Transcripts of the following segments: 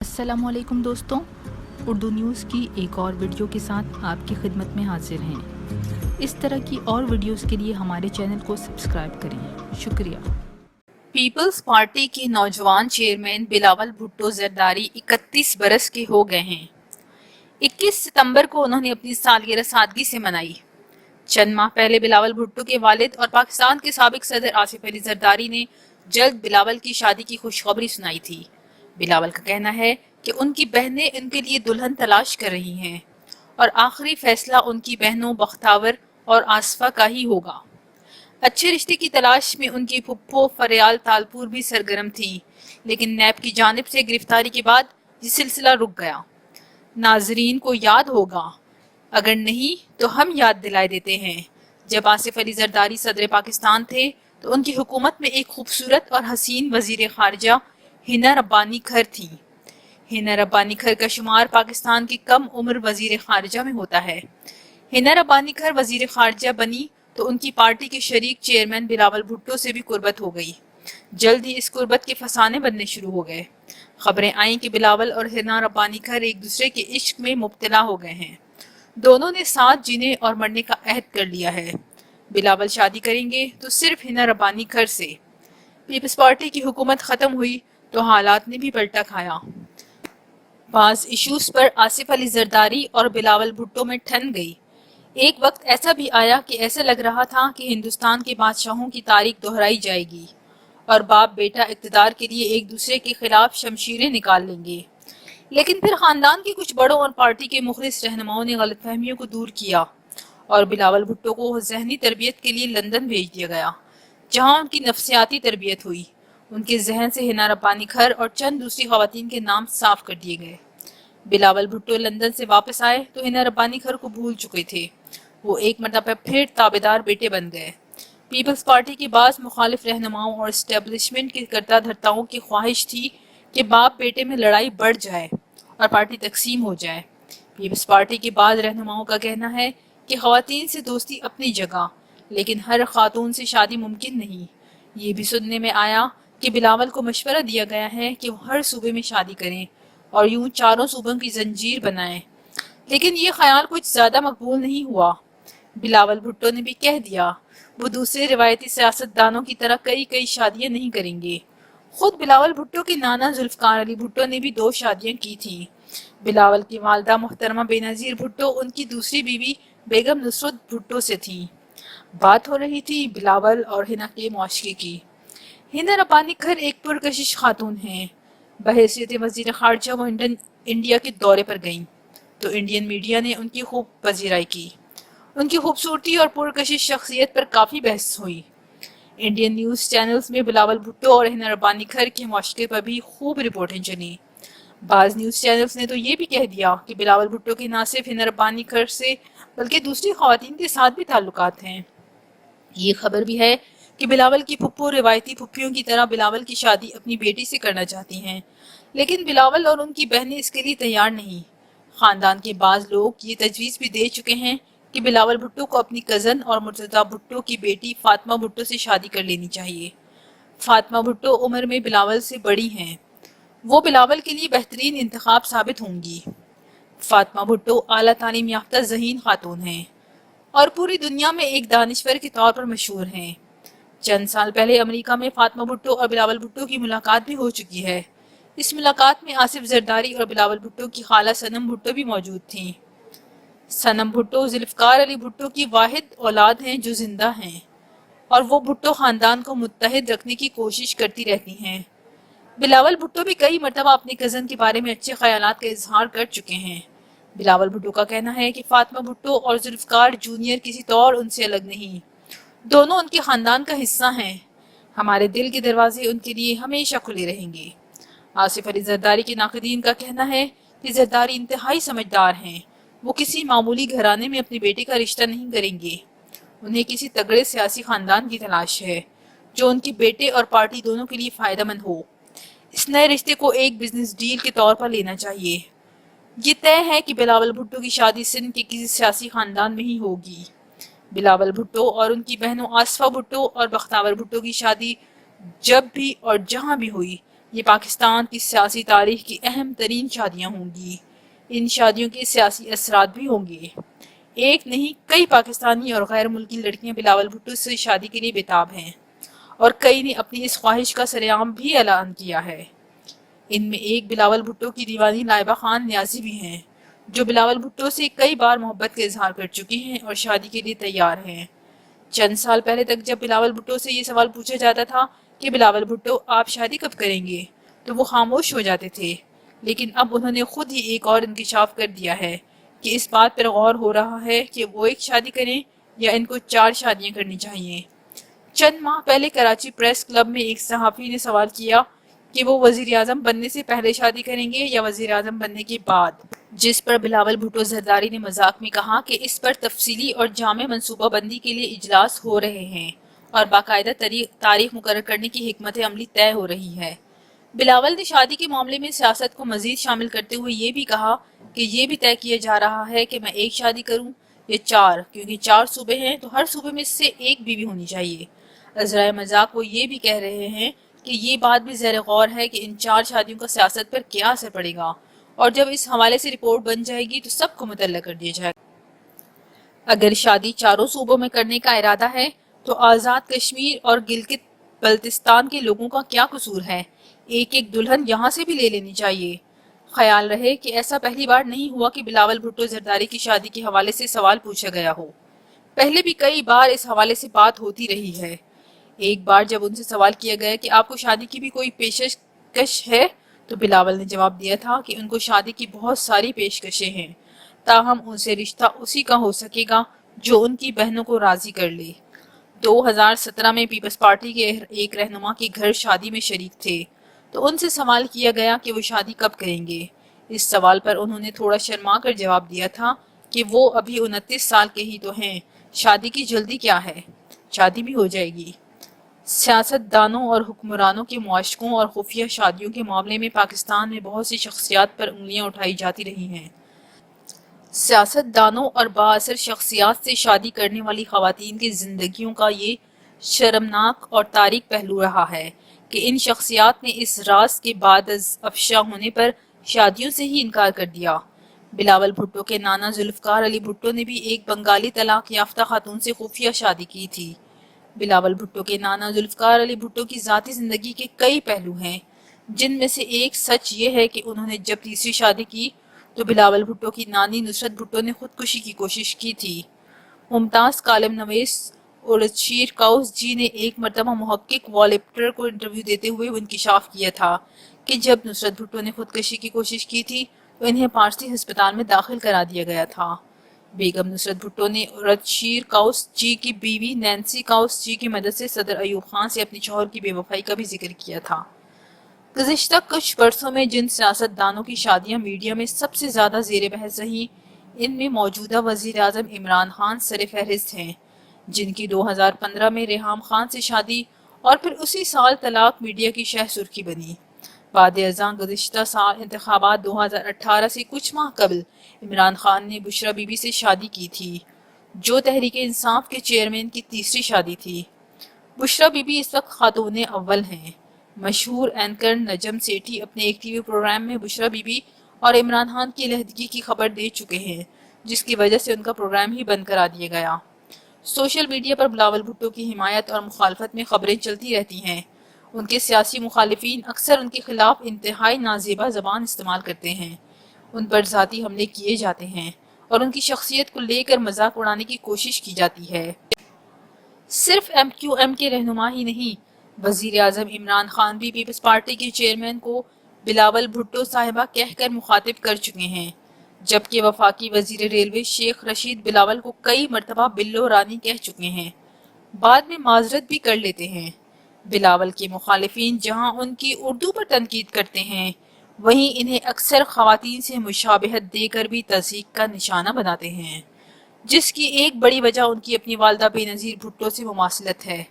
अस्सलामुअलैकुम दोस्तों, उर्दू न्यूज़ की एक और वीडियो के साथ आपकी खिदमत में हाजिर हैं। इस तरह की और वीडियोस के लिए हमारे चैनल को सब्सक्राइब करें। शुक्रिया। पीपल्स पार्टी के नौजवान चेयरमैन बिलावल भुट्टो जरदारी 31 बरस के हो गए हैं। 21 सितंबर को उन्होंने अपनी सालगिरह सादगी से मनाई। चंद माह पहले बिलावल भुट्टो के वालिद और पाकिस्तान के साबिक सदर आसिफ अली जरदारी ने जल्द बिलावल की शादी की खुशखबरी सुनाई थी। बिलावल का कहना है कि उनकी बहनें उनके लिए दुल्हन तलाश कर रही हैं और आखिरी फैसला उनकी बहनों बख्तावर और आसफा का ही होगा। अच्छे रिश्ते की तलाश में उनकी फुप्पो फरियाल तालपुर भी सरगर्म थी, लेकिन नैब की जानिब से गिरफ्तारी के बाद ये सिलसिला रुक गया। नाजरीन को याद होगा, अगर नहीं तो हम याद दिलाए देते हैं। जब आसिफ अली जरदारी सदर पाकिस्तान थे तो उनकी हुकूमत में एक खूबसूरत और हसीन वजीर खारजा हिना रब्बानी खर थी। हिना रब्बानी खर का शुमार पाकिस्तान की कम उम्र वजीर खारजा में होता है। हिना रब्बानी खर वजीर खारजा बनी तो उनकी पार्टी के शरीक चेयरमैन बिलावल भुट्टो से भी कुर्बत हो गई। जल्द ही इस कुर्बत के फसाने बनने शुरू हो गए। खबरें आई कि बिलावल और हिना रब्बानी खर एक दूसरे के इश्क में मुब्तला हो गए हैं। दोनों ने साथ जीने और मरने का अहद कर लिया है। बिलावल शादी करेंगे तो सिर्फ हिना रब्बानी खर से। पीपल्स पार्टी की हुकूमत खत्म हुई तो हालात ने भी पलटा खाया। बाज इश्यूज पर आसिफ अली जरदारी और बिलावल भुट्टो में ठन गई। एक वक्त ऐसा भी आया कि ऐसा लग रहा था कि हिंदुस्तान के बादशाहों की तारीख दोहराई जाएगी और बाप बेटा इक़्तिदार के लिए एक दूसरे के खिलाफ शमशीरें निकाल लेंगे। लेकिन फिर खानदान के कुछ बड़ों और पार्टी के मुखलिस रहनुमाओं ने गलतफहमियों को दूर किया और बिलावल भुट्टो को जहनी तरबियत के लिए लंदन भेज दिया गया, जहां उनकी नफ्सियाती तरबियत हुई। उनके जहन से हिना रब्बानी खर और चंद दूसरी खवातीन के नाम साफ कर दिए गए। बिलावल भुट्टो लंदन से वापस आए तो हिना रब्बानी खर को भूल चुके थे। वो एक मरतबा फिर ताबेदार बेटे बन गए। पीपल्स पार्टी के बाद मुखालिफ रहनुमाओं और इस्टेब्लिशमेंट के करता धर्ताओं की ख्वाहिश थी कि बाप बेटे में लड़ाई बढ़ जाए और पार्टी तकसीम हो जाए। पीपल्स पार्टी के बाद रहनुमाओं का कहना है कि खवातीन से दोस्ती अपनी जगह, लेकिन हर खातून से शादी मुमकिन नहीं। ये भी सुनने में आया कि बिलावल को मशवरा दिया गया है कि वो हर सूबे में शादी करें और यूं चारों सूबों की जंजीर बनाएं, लेकिन ये ख्याल कुछ ज्यादा मकबूल नहीं हुआ। बिलावल भुट्टो ने भी कह दिया वो दूसरे रिवायती सियासतदानों की तरह कई कई शादियां नहीं करेंगे। खुद बिलावल भुट्टो के नाना जुल्फकार अली भुट्टो ने भी 2 शादियां की थी। बिलावल की वालदा मुहतरमा बेनजीर भुट्टो उनकी दूसरी बीवी बेगम नुसरत भुट्टो से थी। बात हो रही थी बिलावल और हिना के मुआशरे की। हिना रब्बानी खर एक पुरकशिश खातून हैं। बहैसियत वजीर खारजा वो इंडिया के दौरे पर गईं तो इंडियन मीडिया ने उनकी खूब पजीराई की। उनकी खूबसूरती और पुरकशिश शख्सियत पर काफी बहस हुई। इंडियन न्यूज चैनल्स में बिलावल भुट्टो और हिना रब्बानी खर के मुआशरे पर भी खूब रिपोर्टें चली। बाज न्यूज चैनल्स ने तो ये भी कह दिया कि बिलावल भुट्टो के न सिर्फ हिना रब्बानी खर से बल्कि दूसरी खवातीन के साथ भी ताल्लुकात हैं। ये खबर भी है कि बिलावल की फुप्पो रिवायती फुप्पियों की तरह बिलावल की शादी अपनी बेटी से करना चाहती हैं, लेकिन बिलावल और उनकी बहनें इसके लिए तैयार नहीं। खानदान के बाज लोग ये तजवीज़ भी दे चुके हैं कि बिलावल भुट्टो को अपनी कज़न और मुर्तज़ा भुट्टो की बेटी फातिमा भुट्टो से शादी कर लेनी चाहिए। फातिमा भुट्टो उम्र में बिलावल से बड़ी हैं। वो बिलावल के लिए बेहतरीन इंतखाब साबित होंगी। फातिमा भुट्टो आला तालीम याफ्ता ज़हीन खातून हैं और पूरी दुनिया में एक दानिश्वर के तौर पर मशहूर हैं। चंद साल पहले अमेरिका में फातिमा भुट्टो और बिलावल भुट्टो की मुलाकात भी हो चुकी है। इस मुलाकात में आसिफ जरदारी और बिलावल भुट्टो की खाला सनम भुट्टो भी मौजूद थीं। सनम भुट्टो जुल्फकार अली भुट्टो की वाहिद औलाद हैं जो जिंदा हैं और वो भुट्टो खानदान को मुत्तहिद रखने की कोशिश करती रहती हैं। बिलावल भुट्टो भी कई मरतबा अपनी कज़न के बारे में अच्छे ख्यालात का इजहार कर चुके हैं। बिलावल भुट्टो का कहना है कि फातिमा भुट्टो और जुल्फकार जूनियर किसी तौर उनसे अलग नहीं, दोनों उनके खानदान का हिस्सा हैं। हमारे दिल के दरवाजे उनके लिए हमेशा खुले रहेंगे। आसिफ अली जरदारी के नाक़दीन का कहना है कि जरदारी इंतहाई समझदार हैं। वो किसी मामूली घराने में अपने बेटे का रिश्ता नहीं करेंगे। उन्हें किसी तगड़े सियासी खानदान की तलाश है जो उनके बेटे और पार्टी दोनों के लिए फायदेमंद हो। इस नए रिश्ते को एक बिजनेस डील के तौर पर लेना चाहिए। ये तय है कि बिलावल भुट्टो की शादी सिंध के किसी सियासी खानदान में ही होगी। बिलावल भुट्टो और उनकी बहनों आसफा भुट्टो और बख्तावर भुट्टो की शादी जब भी और जहां भी हुई یہ پاکستان کی سیاسی تاریخ کی اہم ترین شادیاں ہوں گی۔ ان شادیوں کے سیاسی اثرات بھی ہوں گے۔ ایک نہیں کئی پاکستانی اور غیر ملکی لڑکیاں بلاول بھٹو سے شادی کے لیے بےتاب ہیں اور کئی نے اپنی اس خواہش کا سرعام بھی اعلان کیا ہے۔ ان میں ایک بلاول بھٹو کی دیوانی لائبہ خان نیازی بھی ہیں، جو بلاول بھٹو سے کئی بار محبت کا اظہار کر چکی ہیں اور شادی کے لیے تیار ہیں۔ چند سال پہلے تک جب بلاول بھٹو سے یہ سوال پوچھا جاتا تھا کہ بلاول بھٹو آپ شادی کب کریں گے، تو وہ خاموش ہو جاتے تھے، لیکن اب انہوں نے خود ہی ایک اور انکشاف کر دیا ہے کہ اس بات پر غور ہو رہا ہے کہ وہ ایک شادی کریں یا ان کو 4 شادیاں کرنی چاہیے۔ چند ماہ پہلے کراچی پریس کلب میں ایک صحافی نے سوال کیا کہ وہ وزیر اعظم بننے سے پہلے شادی کریں گے یا وزیر اعظم بننے کے بعد، جس پر بلاول بھٹو زرداری نے مذاق میں کہا کہ اس پر تفصیلی اور جامع منصوبہ بندی کے لیے اجلاس ہو رہے ہیں اور باقاعدہ تاریخ مقرر کرنے کی حکمت عملی طے ہو رہی ہے۔ بلاول نے شادی کے معاملے میں سیاست کو مزید شامل کرتے ہوئے یہ بھی کہا کہ یہ بھی طے کیا جا رہا ہے کہ میں ایک شادی کروں یا 4، کیونکہ 4 صوبے ہیں تو ہر صوبے میں سے ایک بیوی ہونی چاہیے۔ عذرائے مذاق وہ یہ بھی کہہ رہے ہیں کہ یہ بات بھی زیر غور ہے کہ ان 4 شادیوں کا سیاست پر کیا اثر پڑے گا، اور جب اس حوالے سے رپورٹ بن جائے گی تو سب کو مطلع کر دیا جائے گا۔ اگر شادی 4 صوبوں میں کرنے کا ارادہ ہے تو آزاد کشمیر اور گلگت بلتستان کے لوگوں کا کیا قصور ہے؟ ایک ایک دلہن یہاں سے بھی لے لینی چاہیے۔ خیال رہے کہ ایسا پہلی بار نہیں ہوا کہ بلاول بھٹو زرداری کی شادی کے حوالے سے سوال پوچھا گیا ہو۔ پہلے بھی کئی بار اس حوالے سے بات ہوتی رہی ہے۔ ایک بار جب ان سے سوال کیا گیا کہ آپ کو شادی کی بھی کوئی پیشکش ہے، تو بلاول نے جواب دیا تھا کہ ان کو شادی کی بہت ساری پیشکشیں ہیں، تاہم ان سے رشتہ اسی کا ہو سکے گا جو ان کی بہنوں کو راضی کر لے۔ 2017 میں پیپلز پارٹی کے ایک رہنما کے گھر شادی میں شریک تھے، تو ان سے سوال کیا گیا کہ وہ شادی کب کریں گے۔ اس سوال پر انہوں نے تھوڑا شرما کر جواب دیا تھا کہ وہ ابھی 29 سال کے ہی تو ہیں، شادی کی جلدی کیا ہے، شادی بھی ہو جائے گی۔ سیاست دانوں اور حکمرانوں کے معاشقوں اور خفیہ شادیوں کے معاملے میں پاکستان میں بہت سی شخصیات پر انگلیاں اٹھائی جاتی رہی ہیں۔ سیاست دانوں اور بااثر شخصیات سے شادی کرنے والی خواتین کی زندگیوں کا یہ شرمناک اور تاریک پہلو رہا ہے کہ ان شخصیات نے اس راز کے بعد از افشا ہونے پر شادیوں سے ہی انکار کر دیا۔ بلاول بھٹو کے نانا ذوالفقار علی بھٹو نے بھی ایک بنگالی طلاق یافتہ خاتون سے خفیہ شادی کی تھی۔ بلاول بھٹو کے نانا ذوالفقار علی بھٹو کی ذاتی زندگی کے کئی پہلو ہیں، جن میں سے ایک سچ یہ ہے کہ انہوں نے جب تیسری شادی کی تو بلاول بھٹو کی نانی نصرت بھٹو نے خودکشی کی کوشش کی تھی۔ ممتاز کالم نویس اورچیر کاؤس جی نے ایک مرتبہ محقق والیپٹر کو انٹرویو دیتے ہوئے انکشاف کیا تھا کہ جب نصرت بھٹو نے خودکشی کی کوشش کی تھی تو انہیں پارسی ہسپتال میں داخل کرا دیا گیا تھا۔ بیگم نصرت بھٹو نے اورچیر کاؤس جی کی بیوی نینسی کاؤس جی کی مدد سے صدر ایوب خان سے اپنی شوہر کی بے وفائی کا بھی ذکر کیا تھا۔ گزشتہ کچھ برسوں میں جن سیاست دانوں کی شادیاں میڈیا میں سب سے زیادہ زیر بحث رہیں، ان میں موجودہ وزیر اعظم عمران خان سر فہرست ہیں، جن کی 2015 میں ریحام خان سے شادی اور پھر اسی سال طلاق میڈیا کی شہ سرخی بنی۔ بعد ازاں گزشتہ سال انتخابات 2018 سے کچھ ماہ قبل عمران خان نے بشرا بی بی سے شادی کی تھی، جو تحریک انصاف کے چیئرمین کی تیسری شادی تھی۔ بشرا بی بی اس وقت خاتون اول ہیں۔ مشہور اینکر نجم سیٹھی اپنے ایک ٹی وی پروگرام میں بشرا بی بی اور عمران خان کی علیحدگی کی خبر دے چکے ہیں، جس کی وجہ سے ان کا پروگرام ہی بند کرا دیا گیا۔ سوشل میڈیا پر بلاول بھٹو کی حمایت اور مخالفت میں خبریں چلتی رہتی ہیں۔ ان کے سیاسی مخالفین اکثر ان کے خلاف انتہائی نازیبا زبان استعمال کرتے ہیں، ان پر ذاتی حملے کیے جاتے ہیں اور ان کی شخصیت کو لے کر مذاق اڑانے کی کوشش کی جاتی ہے۔ صرف ایم کیو ایم کے رہنما ہی نہیں، وزیر اعظم عمران خان بھی پیپلز پارٹی کے چیئرمین کو بلاول بھٹو صاحبہ کہہ کر مخاطب کر چکے ہیں، جبکہ وفاقی وزیر ریلوے شیخ رشید بلاول کو کئی مرتبہ بلو رانی کہہ چکے ہیں، بعد میں معذرت بھی کر لیتے ہیں۔ بلاول کے مخالفین جہاں ان کی اردو پر تنقید کرتے ہیں، وہیں انہیں اکثر خواتین سے مشابہت دے کر بھی تضحیک کا نشانہ بناتے ہیں، جس کی ایک بڑی وجہ ان کی اپنی والدہ بے نظیر بھٹو سے مماثلت ہے۔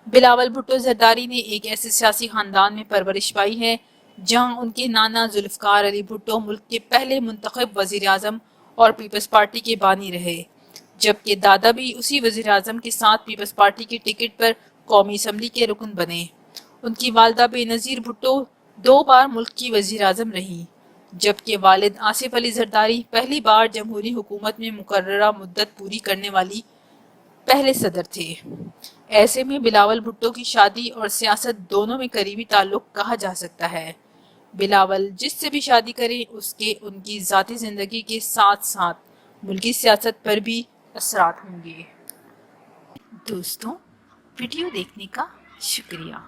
بلاول بھٹو زرداری نے ایک ایسے سیاسی خاندان میں پرورش پائی ہے جہاں ان کے نانا ذوالفقار علی بھٹو ملک کے پہلے منتخب وزیر اعظم اور پیپلز پارٹی کے بانی رہے، جبکہ دادا بھی اسی وزیر اعظم کے ساتھ پیپلز پارٹی کی ٹکٹ پر قومی اسمبلی کے رکن بنے۔ ان کی والدہ بے نظیر بھٹو 2 बार मुल्क की वजीर आज़म रही, जबकि वालिद आसिफ अली जरदारी पहली बार जमहूरी हुकूमत में मुकर्ररा मुद्दत पूरी करने वाली पहले सदर थे। ऐसे में बिलावल भुट्टो की शादी और सियासत दोनों में करीबी ताल्लुक कहा जा सकता है। बिलावल जिससे भी शादी करें उसके उनकी ज़ाती ज़िंदगी के साथ साथ मुल्की सियासत पर भी असरात होंगे। दोस्तों, वीडियो देखने का शुक्रिया।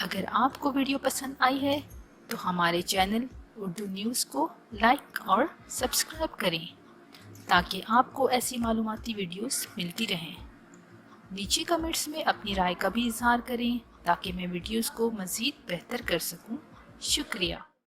अगर आपको वीडियो पसंद आई है तो हमारे चैनल उर्दू न्यूज़ को लाइक और सब्सक्राइब करें ताकि आपको ऐसी मालूमाती वीडियोस मिलती रहें। नीचे कमेंट्स में अपनी राय का भी इजहार करें ताकि मैं वीडियोस को मज़ीद बेहतर कर सकूं। शुक्रिया।